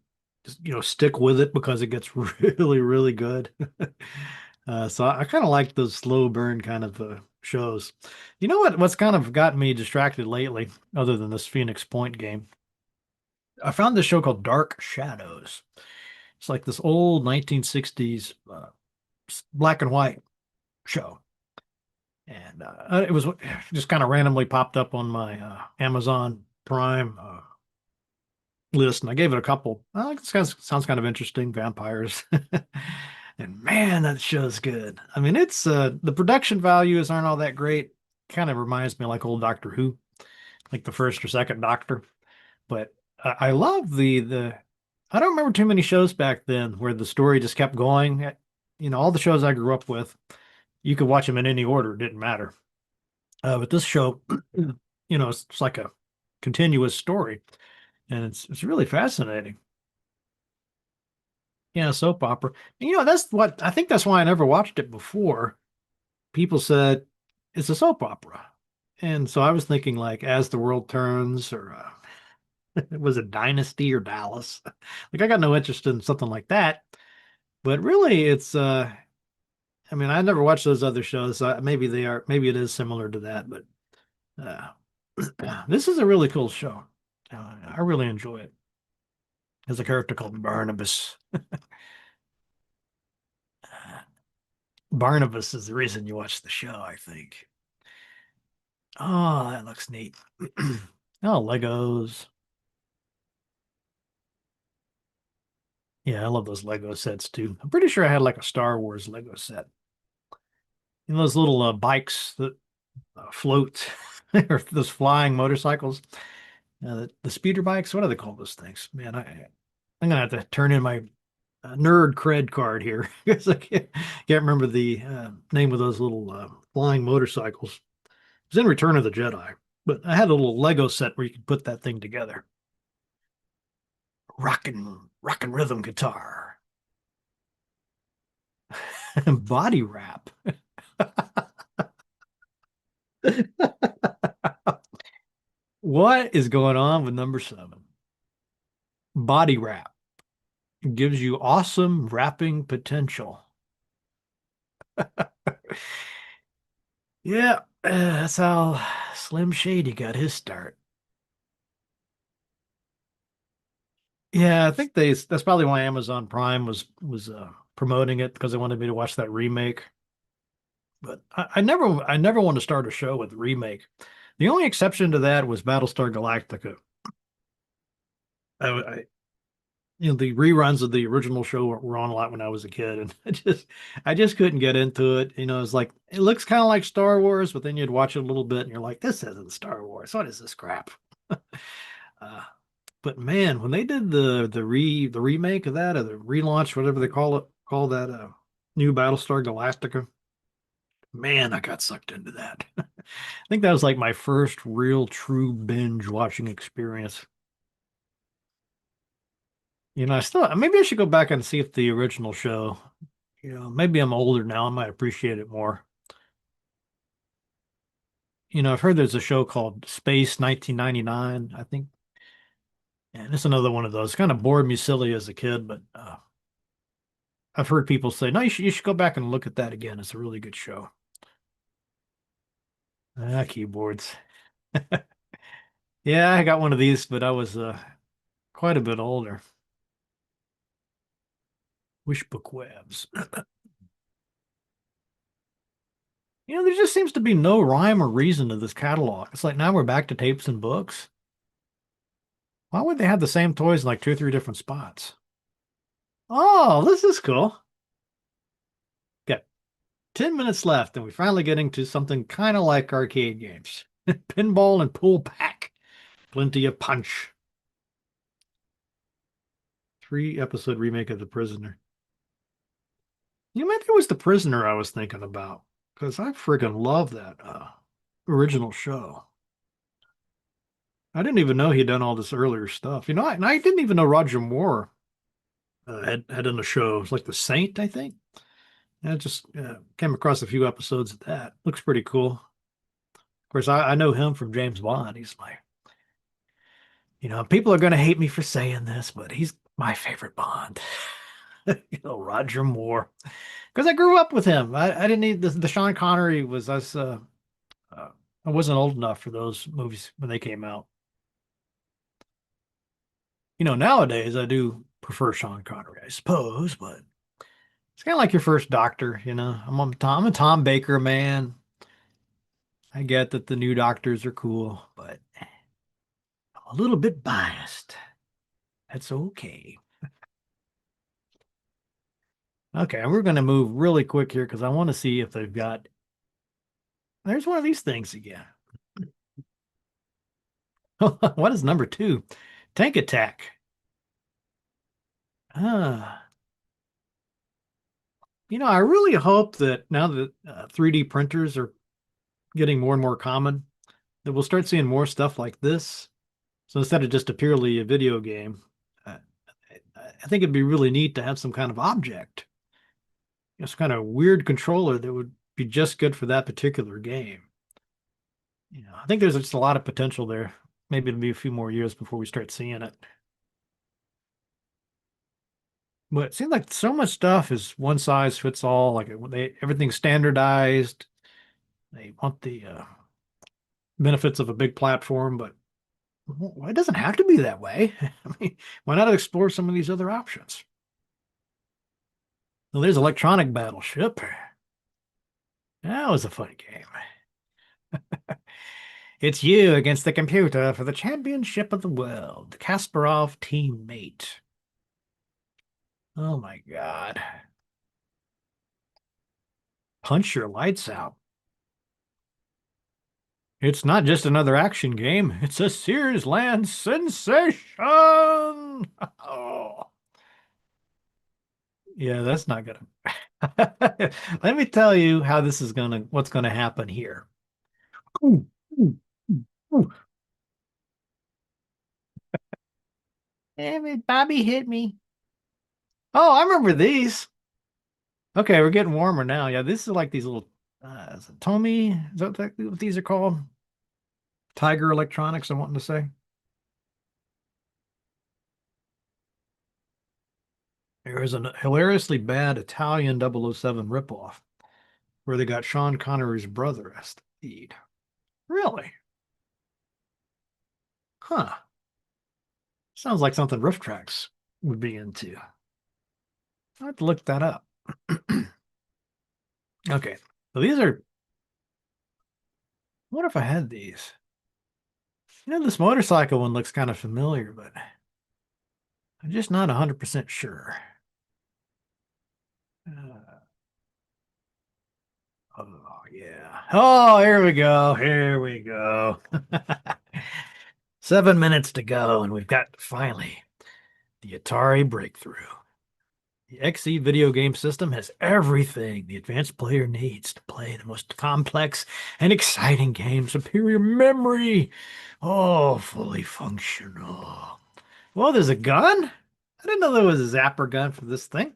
just, stick with it because it gets really, really good. So I kind of like those slow burn kind of shows. You know what's kind of got me distracted lately, other than this Phoenix Point game? I found this show called Dark Shadows. It's like this old 1960s black and white show. And it was just kind of randomly popped up on my Amazon Prime list, and I gave it a couple. This guy sounds kind of interesting, vampires. And man, that show's good. I mean, it's the production values aren't all that great. Kind of reminds me of like old Doctor Who, like the first or second Doctor. But I love the. I don't remember too many shows back then where the story just kept going. All the shows I grew up with, you could watch them in any order; it didn't matter. But this show, it's like a continuous story, and it's really fascinating. Yeah, soap opera. And, that's why I never watched it before. People said it's a soap opera. And so I was thinking like As the World Turns or was it Dynasty or Dallas? Like I got no interest in something like that. But really it's I mean I never watched those other shows. So maybe it is similar to that, but uh this is a really cool show. I really enjoy it. There's a character called Barnabas. Barnabas is the reason you watch the show, I think. Oh, that looks neat. Oh, Legos. Yeah, I love those Lego sets too. I'm pretty sure I had like a Star Wars Lego set. Those little bikes that float, or those flying motorcycles, the speeder bikes. What do they call those things? Man, I'm gonna have to turn in my nerd cred card here because I can't remember the name of those little flying motorcycles. It was in Return of the Jedi, but I had a little Lego set where you could put that thing together. Rockin' rhythm guitar, body wrap. What is going on with number 7? Body wrap gives you awesome wrapping potential. Yeah, that's how Slim Shady got his start. Yeah, I think that's probably why Amazon Prime was promoting it because they wanted me to watch that remake. But I never want to start a show with a remake. The only exception to that was Battlestar Galactica. I the reruns of the original show were on a lot when I was a kid, and I just couldn't get into it. It's like it looks kind of like Star Wars, but then you'd watch it a little bit, and you're like, this isn't Star Wars. What is this crap? Uh, but man, when they did the remake of that or the relaunch, whatever they call that new Battlestar Galactica, man, I got sucked into that. I think that was like my first real true binge watching experience. I still maybe I should go back and see if the original show, maybe I'm older now, I might appreciate it more. I've heard there's a show called Space 1999, I think. And it's another one of those. Kind of bored me silly as a kid, but I've heard people say, no, you should go back and look at that again. It's a really good show. Keyboards. Yeah, I got one of these, but I was quite a bit older. Wish Book Webs. There just seems to be no rhyme or reason to this catalog. It's like now we're back to tapes and books. Why would they have the same toys in like two or three different spots? Oh, this is cool. 10 minutes left, and we're finally getting to something kind of like arcade games. Pinball and pool pack. Plenty of punch. 3-episode remake of The Prisoner. Maybe it was The Prisoner I was thinking about, because I freaking love that original show. I didn't even know he'd done all this earlier stuff. And I didn't even know Roger Moore had done a show. It was like The Saint, I think. I just came across a few episodes of that. Looks pretty cool. Of course, I know him from James Bond. He's people are going to hate me for saying this, but he's my favorite Bond. Roger Moore. Because I grew up with him. I didn't need the Sean Connery was us. I wasn't old enough for those movies when they came out. Nowadays I do prefer Sean Connery, I suppose, but it's kind of like your first Doctor. I'm a Tom Baker man. I get that the new doctors are cool, but I'm a little bit biased. That's okay. Okay, and we're going to move really quick here because I want to see if they've got. There's one of these things again. What is number 2? Tank Attack. Ah, I really hope that now that 3D printers are getting more and more common, that we'll start seeing more stuff like this. So instead of just a purely a video game, uh, I think it'd be really neat to have some kind of object, some kind of weird controller that would be just good for that particular game. I think there's just a lot of potential there. Maybe it'll be a few more years before we start seeing it. But it seems like so much stuff is one size fits all. Like everything's standardized. They want the benefits of a big platform, but it doesn't have to be that way. I mean, why not explore some of these other options? Well, there's Electronic Battleship. That was a fun game. It's you against the computer for the championship of the world. Kasparov teammate. Oh my God. Punch your lights out. It's not just another action game. It's a Sears Land sensation. Oh. Yeah, that's not gonna. Let me tell you how this is what's gonna happen here. Ooh, ooh, ooh, ooh. Damn it, Bobby hit me. Oh, I remember these. Okay, we're getting warmer now. Yeah, this is like these little is it Tommy? Is that what these are called? Tiger Electronics, I'm wanting to say. There is a hilariously bad Italian 007 ripoff where they got Sean Connery's brother as the lead. Really? Huh. Sounds like something Roof Tracks would be into. I'll have to look that up. Okay. So these are, what if I had these? This motorcycle one looks kind of familiar, but I'm just not 100% sure. Oh, yeah. Oh, here we go. Here we go. 7 minutes to go, and we've got finally the Atari breakthrough. The XE video game system has everything the advanced player needs to play the most complex and exciting games. Superior memory. Oh, fully functional. Well, there's a gun? I didn't know there was a zapper gun for this thing.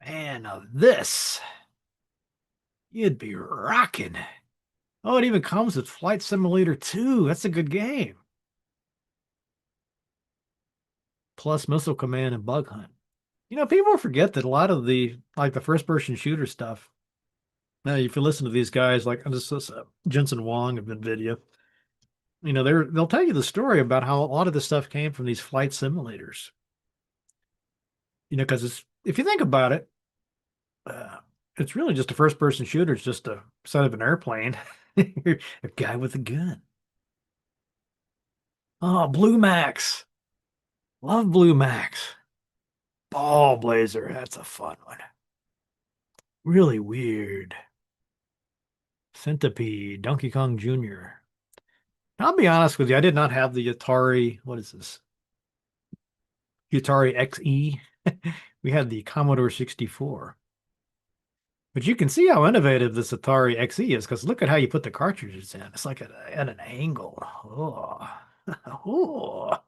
Man, now this, you'd be rocking. Oh, it even comes with Flight Simulator 2. That's a good game. Plus Missile Command and Bug Hunt. People forget that a lot of the first person shooter stuff. Now, if you listen to these guys like this Jensen Wong of NVIDIA, they'll tell you the story about how a lot of this stuff came from these flight simulators. Because if you think about it, it's really just a first person shooter. It's just a set of an airplane, a guy with a gun. Oh, Blue Max. Love Blue Max. Ball Blazer. That's a fun one. Really weird. Centipede, Donkey Kong Jr. I'll be honest with you, I did not have the Atari. What is this? Atari XE. We had the Commodore 64. But you can see how innovative this Atari XE is because look at how you put the cartridges in. It's like at an angle. Oh, oh,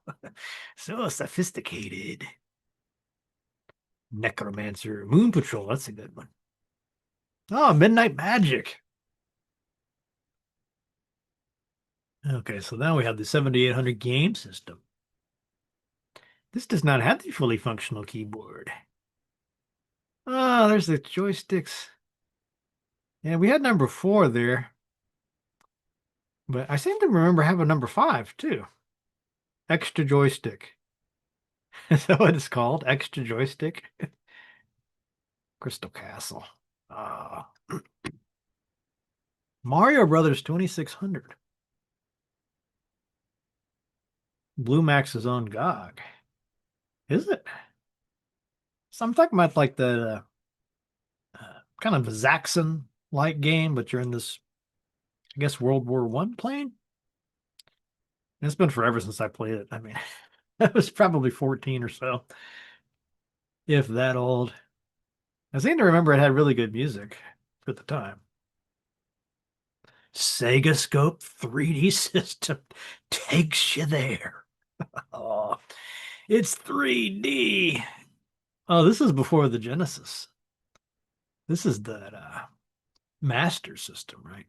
so sophisticated. Necromancer, Moon Patrol. That's a good one. Oh, Midnight Magic. Okay, so now we have the 7800 game system. This does not have the fully functional keyboard. Oh, there's the joysticks. Yeah, we had number 4 there, but I seem to remember having number 5 too. Extra joystick. Is that what it's called? Extra joystick? Crystal Castle. Ah. Mario Brothers 2600. Blue Max's own GOG. Is it? So I'm talking about like the kind of a Zaxxon-like game, but you're in this, I guess, World War One plane. It's been forever since I played it. I mean, I was probably 14 or so, if that old. I seem to remember it had really good music for the time. Sega Scope 3D system takes you there. Oh, it's 3D. Oh, this is before the Genesis. This is the Master System, right?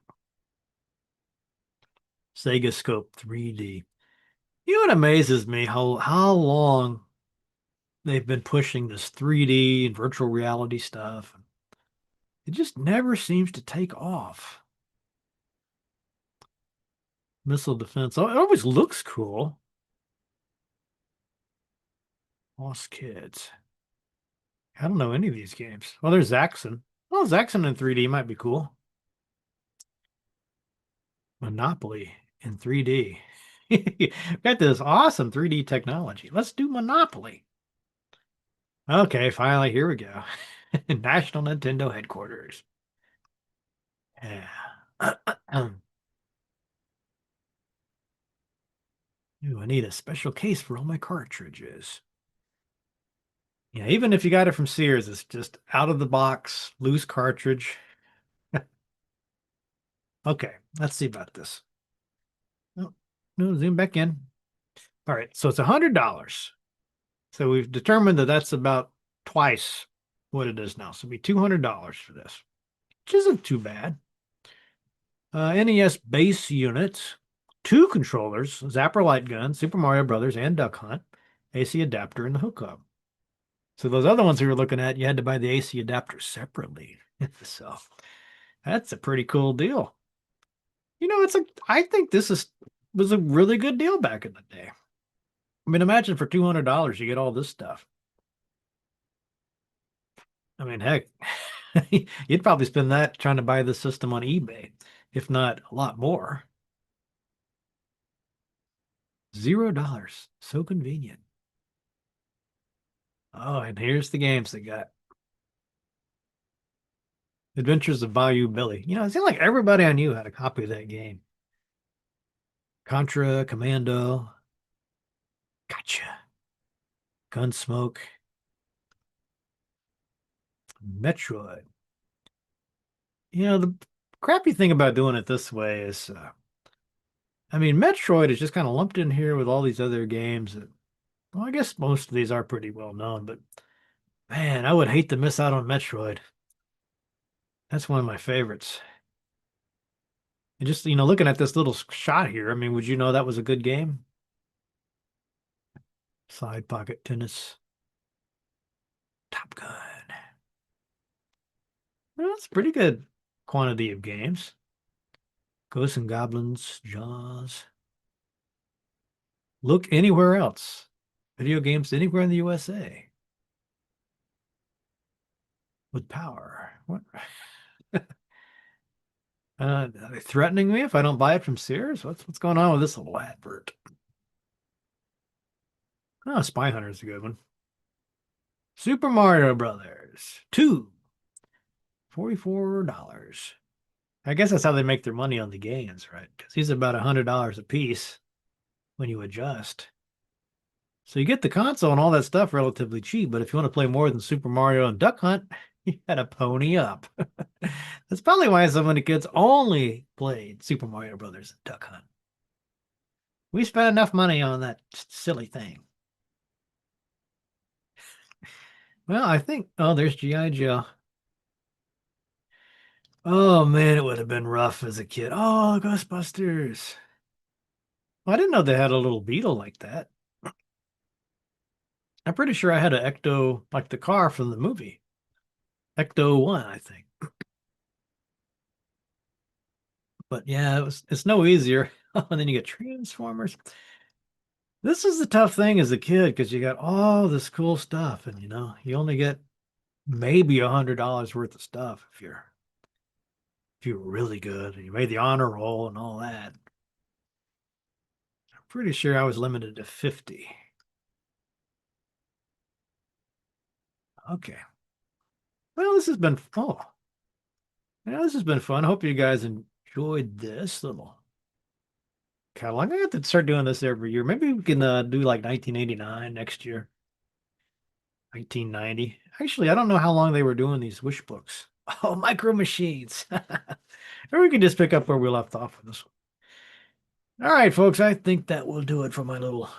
Sega Scope 3D. You know what amazes me? How long they've been pushing this 3D and virtual reality stuff. It just never seems to take off. Missile defense. Oh, it always looks cool. Lost Kids. I don't know any of these games. Well, there's Zaxxon. Well, Zaxxon in 3D might be cool. Monopoly in 3D. Got this awesome 3D technology. Let's do Monopoly. Okay, finally, here we go. National Nintendo headquarters. Yeah. Ooh, I need a special case for all my cartridges. Yeah, even if you got it from Sears, it's just out of the box, loose cartridge. Okay, let's see about this. No, no, zoom back in. All right, so it's $100. So we've determined that that's about twice what it is now. So it'll be $200 for this, which isn't too bad. NES base unit, 2 controllers, Zapper light gun, Super Mario Brothers, and Duck Hunt, AC adapter, and the hookup. So those other ones we were looking at, you had to buy the AC adapter separately. So that's a pretty cool deal. You know, I think was a really good deal back in the day. I mean, imagine for $200 you get all this stuff. I mean, heck, you'd probably spend that trying to buy the system on eBay, if not a lot more. $0. So convenient. Oh, and here's the games they got. Adventures of Bayou Billy. You know, it seemed like everybody I knew had a copy of that game. Contra, Commando, Gotcha, Gunsmoke, Metroid. You know, the crappy thing about doing it this way is, I mean, Metroid is just kind of lumped in here with all these other games that, well, I guess most of these are pretty well known, but man, I would hate to miss out on Metroid. That's one of my favorites. And just, looking at this little shot here, I mean, would you know that was a good game? Side pocket tennis, Top Gun. Well, that's a pretty good quantity of games. Ghosts and Goblins, Jaws. Look anywhere else. Video games anywhere in the USA with power. What? Are they threatening me if I don't buy it from Sears? What's going on with this little advert? Oh, Spy Hunter is a good one. Super Mario Brothers 2 $44. I guess that's how they make their money on the games, right? Because he's about $100 a piece when you adjust. So you get the console and all that stuff relatively cheap, but if you want to play more than Super Mario and Duck Hunt, you gotta pony up. That's probably why so many kids only played Super Mario Brothers and Duck Hunt. We spent enough money on that silly thing. Well, I think, oh, there's G.I. Joe. Oh man, it would have been rough as a kid. Oh, Ghostbusters. Well, I didn't know they had a little beetle like that. I'm pretty sure I had an Ecto, like the car from the movie. Ecto 1, I think. But yeah, it's no easier. And then you get Transformers. This is the tough thing as a kid because you got all this cool stuff, and you only get maybe $100 worth of stuff if you're really good and you made the honor roll and all that. I'm pretty sure I was limited to 50. Okay. Well, this has been fun. I hope you guys enjoyed this little catalog. I have to start doing this every year. Maybe we can do like 1989 next year, 1990. Actually, I don't know how long they were doing these wish books. Oh, micro machines. Or we can just pick up where we left off with this one. All right, folks, I think that will do it for my little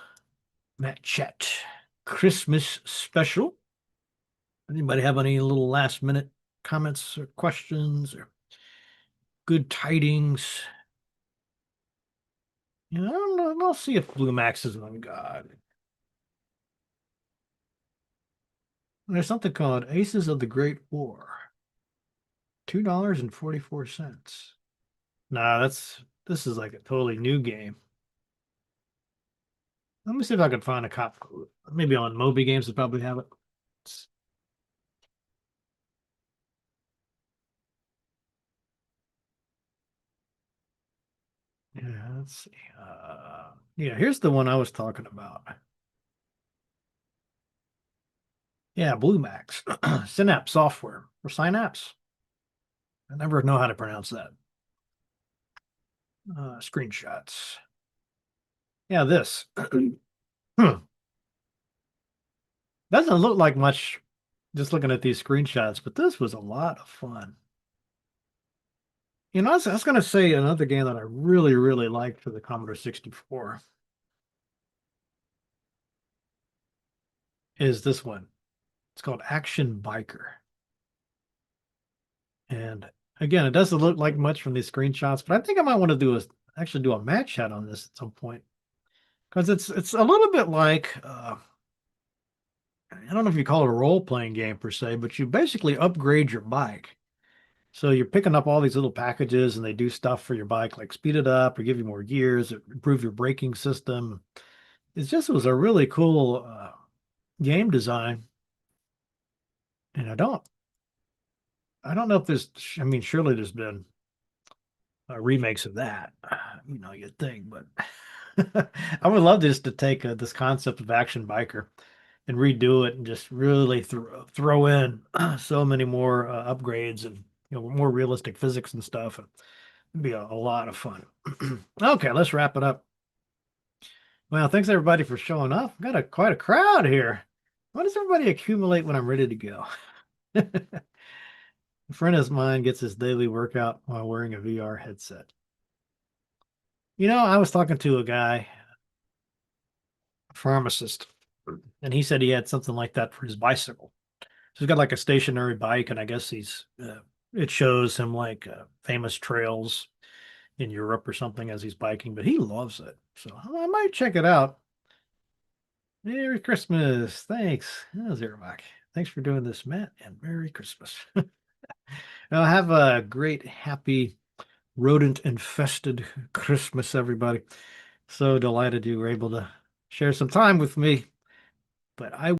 Matt Chat Christmas special. Anybody have any little last minute comments or questions or good tidings? I don't know. I'll see if Blue Max is on God. There's something called Aces of the Great War. $2.44. Nah, this is like a totally new game. Let me see if I can find a cop. Maybe on Moby Games they probably have it. Yeah, let's see. Yeah, here's the one I was talking about. Yeah, Blue Max. Synapse software or Synapse. I never know how to pronounce that. Screenshots. Yeah, this. Hmm. Doesn't look like much just looking at these screenshots, but this was a lot of fun. I was going to say another game that I really, really liked for the Commodore 64 is this one. It's called Action Biker. And again, it doesn't look like much from these screenshots, but I think I might want to actually do a match chat on this at some point because it's a little bit like I don't know if you call it a role-playing game per se, but you basically upgrade your bike. So you're picking up all these little packages and they do stuff for your bike, like speed it up or give you more gears, or improve your braking system. It was a really cool game design. And I don't know if I mean, surely there's been remakes of that, you'd think, but I would love just to take this concept of Action Biker and redo it and just really throw in so many more upgrades and more realistic physics and stuff. It'd be a lot of fun. Okay, let's wrap it up. Well, thanks everybody for showing up. Got quite a crowd here. Why does everybody accumulate when I'm ready to go? A friend of mine gets his daily workout while wearing a VR headset. I was talking to a guy, a pharmacist, and he said he had something like that for his bicycle. So he's got like a stationary bike, and I guess it shows him like famous trails in Europe or something as he's biking, but he loves it. So I might check it out. Merry Christmas. Thanks. How's everybody? Thanks for doing this, Matt, and Merry Christmas. Now, have a great, happy, rodent infested Christmas, everybody. So delighted you were able to share some time with me. But I